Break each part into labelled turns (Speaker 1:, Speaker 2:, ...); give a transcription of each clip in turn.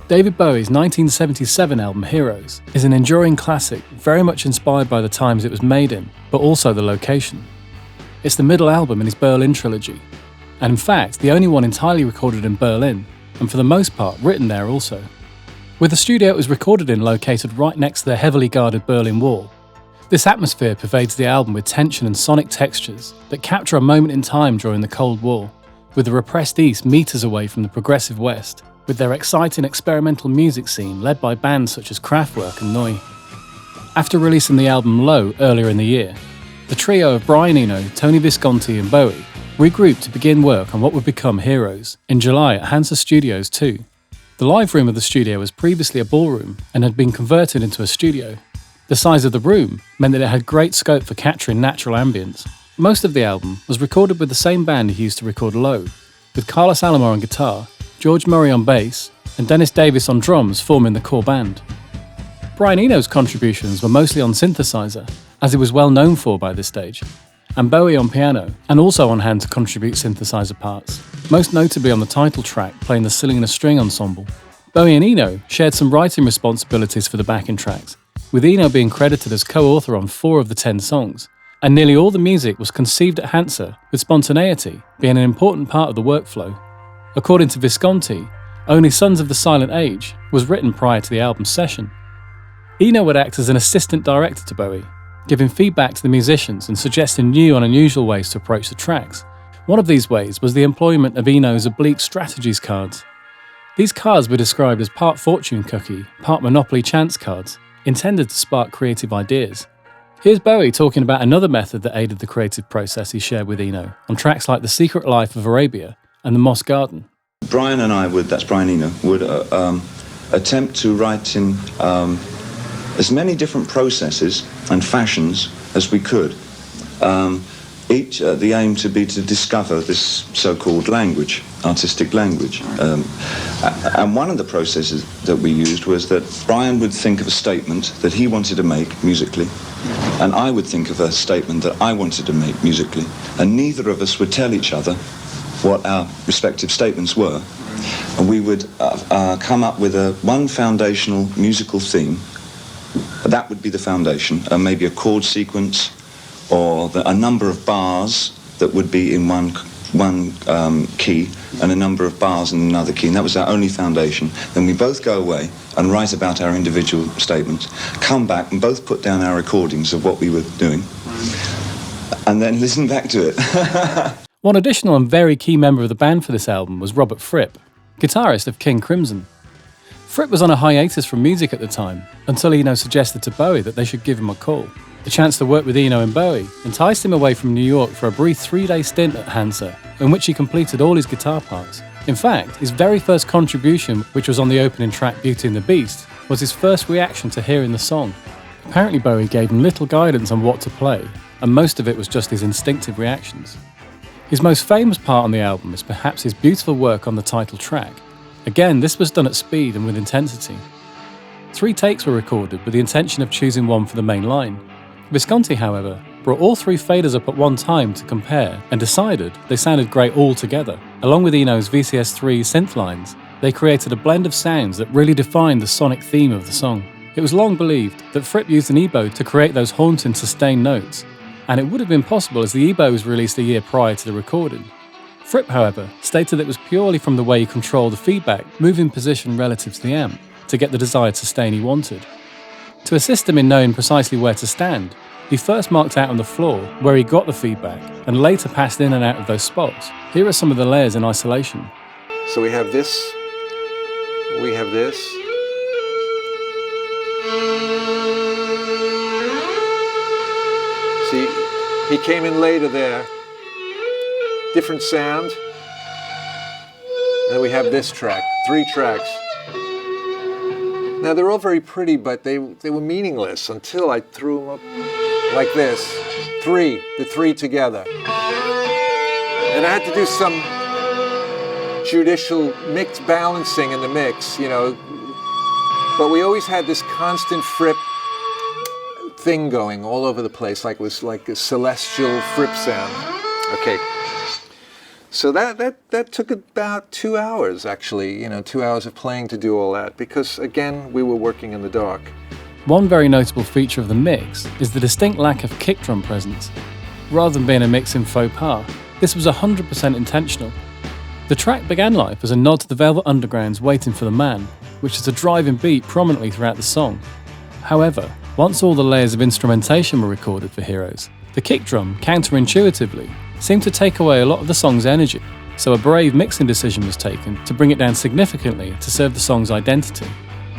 Speaker 1: David Bowie's 1977 album Heroes is an enduring classic, very much inspired by the times it was made in, but also the location. It's the middle album in his Berlin trilogy, and in fact the only one entirely recorded in Berlin, and for the most part written there also. With the studio it was recorded in located right next to the heavily guarded Berlin Wall, this atmosphere pervades the album with tension and sonic textures that capture a moment in time during the Cold War, with the repressed East meters away from the progressive West, with their exciting experimental music scene led by bands such as Kraftwerk and Neu. After releasing the album Low earlier in the year, the trio of Brian Eno, Tony Visconti and Bowie regrouped to begin work on what would become Heroes in July at Hansa Studios 2. The live room of the studio was previously a ballroom and had been converted into a studio. The size of the room meant that it had great scope for capturing natural ambience. Most of the album was recorded with the same band he used to record Low, with Carlos Alomar on guitar, George Murray on bass, and Dennis Davis on drums forming the core band. Brian Eno's contributions were mostly on synthesizer, as he was well known for by this stage, and Bowie on piano, and also on hand to contribute synthesizer parts, most notably on the title track playing the cylinder string ensemble. Bowie and Eno shared some writing responsibilities for the backing tracks, with Eno being credited as co-author on 4 of the 10 songs, and nearly all the music was conceived at Hansa, with spontaneity being an important part of the workflow. According to Visconti, only Sons of the Silent Age was written prior to the album's session. Eno would act as an assistant director to Bowie, giving feedback to the musicians and suggesting new and unusual ways to approach the tracks. One of these ways was the employment of Eno's oblique strategies cards. These cards were described as part fortune cookie, part Monopoly chance cards, intended to spark creative ideas. Here's Bowie talking about another method that aided the creative process he shared with Eno on tracks like The Secret Life of Arabia and The Moss Garden.
Speaker 2: Brian and I would, that's Brian Eno, would attempt to write in as many different processes and fashions as we could. Each, the aim to be to discover this so-called language, artistic language. And one of the processes that we used was that Brian would think of a statement that he wanted to make musically, and I would think of a statement that I wanted to make musically, and neither of us would tell each other what our respective statements were, and we would come up with one foundational musical theme. That would be the foundation, maybe a chord sequence, or a number of bars that would be in one key, and a number of bars in another key, and that was our only foundation. Then we both go away and write about our individual statements, come back and both put down our recordings of what we were doing, and then listen back to it.
Speaker 1: One additional and very key member of the band for this album was Robert Fripp, guitarist of King Crimson. Fripp was on a hiatus from music at the time, until Eno suggested to Bowie that they should give him a call. The chance to work with Eno and Bowie enticed him away from New York for a brief 3-day stint at Hansa, in which he completed all his guitar parts. In fact, his very first contribution, which was on the opening track Beauty and the Beast, was his first reaction to hearing the song. Apparently Bowie gave him little guidance on what to play, and most of it was just his instinctive reactions. His most famous part on the album is perhaps his beautiful work on the title track. Again, this was done at speed and with intensity. 3 takes were recorded with the intention of choosing one for the main line. Visconti, however, brought all 3 faders up at one time to compare and decided they sounded great all together. Along with Eno's VCS3 synth lines, they created a blend of sounds that really defined the sonic theme of the song. It was long believed that Fripp used an EBow to create those haunting sustained notes, and it would have been possible as the EBow was released a year prior to the recording. Fripp, however, stated that it was purely from the way he controlled the feedback, moving position relative to the amp, to get the desired sustain he wanted. To assist him in knowing precisely where to stand, he first marked out on the floor where he got the feedback, and later passed in and out of those spots. Here are some of the layers in isolation.
Speaker 3: So we have this, we have this. See, he came in later there. Different sound. And then we have this track, 3 tracks. Now they're all very pretty, but they were meaningless until I threw them up like this. The 3 together. And I had to do some judicial mix balancing in the mix, you know. But we always had this constant Fripp thing going all over the place, like it was like a celestial Fripp sound. Okay. So that took about 2 hours, actually, 2 hours of playing to do all that, because, again, we were working in the dark.
Speaker 1: One very notable feature of the mix is the distinct lack of kick drum presence. Rather than being a mix in faux pas, this was 100% intentional. The track began life as a nod to the Velvet Underground's Waiting for the Man, which is a driving beat prominently throughout the song. However, once all the layers of instrumentation were recorded for Heroes, the kick drum, counterintuitively, seemed to take away a lot of the song's energy, so a brave mixing decision was taken to bring it down significantly to serve the song's identity.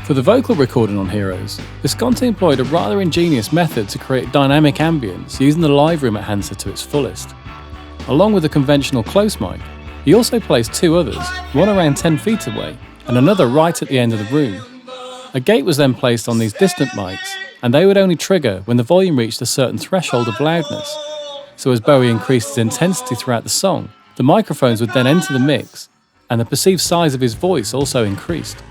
Speaker 1: For the vocal recording on Heroes, Visconti employed a rather ingenious method to create dynamic ambience using the live room at Hansa to its fullest. Along with a conventional close mic, he also placed two others, one around 10 feet away and another right at the end of the room. A gate was then placed on these distant mics, and they would only trigger when the volume reached a certain threshold of loudness. So as Bowie increased his intensity throughout the song, the microphones would then enter the mix, and the perceived size of his voice also increased.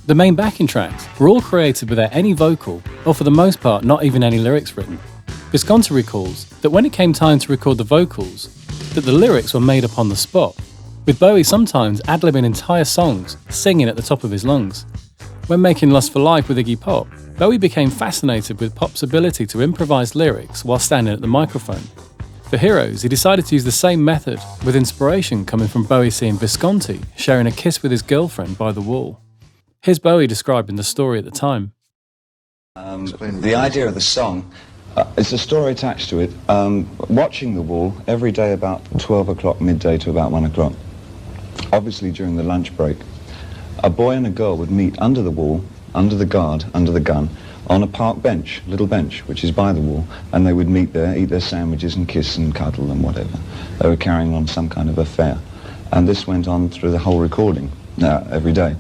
Speaker 1: The main backing tracks were all created without any vocal, or for the most part not even any lyrics written. Visconti recalls that when it came time to record the vocals, that the lyrics were made up on the spot, with Bowie sometimes ad-libbing entire songs, singing at the top of his lungs. When making Lust for Life with Iggy Pop, Bowie became fascinated with Pop's ability to improvise lyrics while standing at the microphone. For Heroes, he decided to use the same method, with inspiration coming from Bowie seeing Visconti sharing a kiss with his girlfriend by the wall. Here's Bowie describing the story at the time.
Speaker 2: The idea of the song, it's a story attached to it. Watching the wall every day about 12 o'clock midday to about 1 o'clock, obviously during the lunch break, a boy and a girl would meet under the wall, under the guard, under the gun, on a park bench, little bench, which is by the wall, and they would meet there, eat their sandwiches and kiss and cuddle and whatever. They were carrying on some kind of affair. And this went on through the whole recording, every day.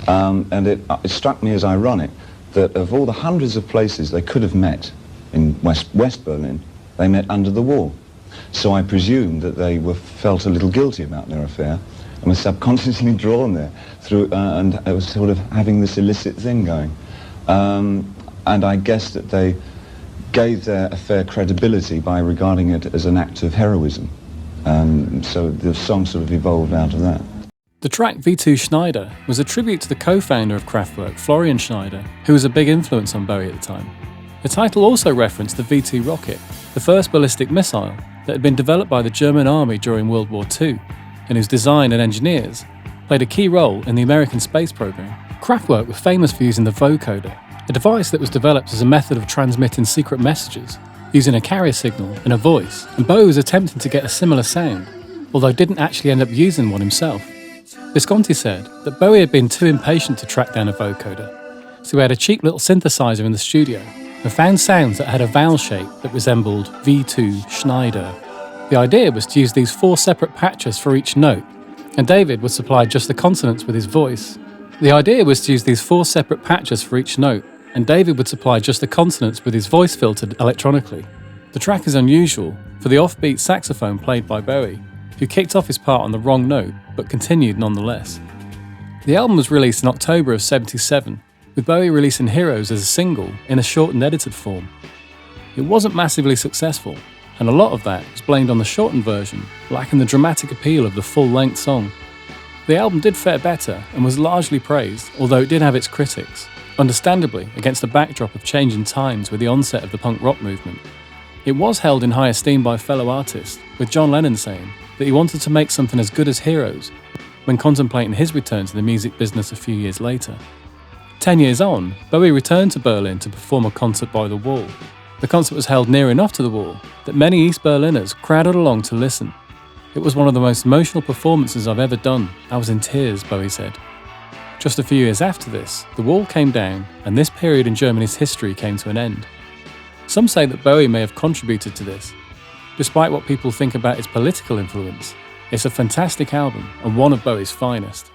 Speaker 2: And it struck me as ironic that of all the hundreds of places they could have met in West Berlin, they met under the wall. So I presumed that they felt a little guilty about their affair and were subconsciously drawn there through, and it was sort of having this illicit thing going. And I guess that they gave their affair credibility by regarding it as an act of heroism. So the song sort of evolved out of that.
Speaker 1: The track V2 Schneider was a tribute to the co-founder of Kraftwerk, Florian Schneider, who was a big influence on Bowie at the time. The title also referenced the V2 rocket, the first ballistic missile that had been developed by the German army during World War II, and whose design and engineers played a key role in the American space program. Kraftwerk were famous for using the vocoder, a device that was developed as a method of transmitting secret messages, using a carrier signal and a voice, and Bowie was attempting to get a similar sound, although didn't actually end up using one himself. Visconti said that Bowie had been too impatient to track down a vocoder, so he had a cheap little synthesizer in the studio and found sounds that had a vowel shape that resembled V2 Schneider. The idea was to use these 4 separate patches for each note, and David would supply just the consonants with his voice. The idea was to use these 4 separate patches for each note, and David would supply just the consonants with his voice filtered electronically. The track is unusual for the offbeat saxophone played by Bowie, who kicked off his part on the wrong note, but continued nonetheless. The album was released in October of '77, with Bowie releasing Heroes as a single in a shortened edited form. It wasn't massively successful, and a lot of that was blamed on the shortened version, lacking the dramatic appeal of the full-length song. The album did fare better and was largely praised, although it did have its critics, understandably against the backdrop of changing times with the onset of the punk rock movement. It was held in high esteem by fellow artists, with John Lennon saying that he wanted to make something as good as Heroes when contemplating his return to the music business a few years later. 10 years on, Bowie returned to Berlin to perform a concert by the wall. The concert was held near enough to the wall that many East Berliners crowded along to listen. It was one of the most emotional performances I've ever done. I was in tears, Bowie said. Just a few years after this, the wall came down and this period in Germany's history came to an end. Some say that Bowie may have contributed to this. Despite what people think about its political influence, it's a fantastic album and one of Bowie's finest.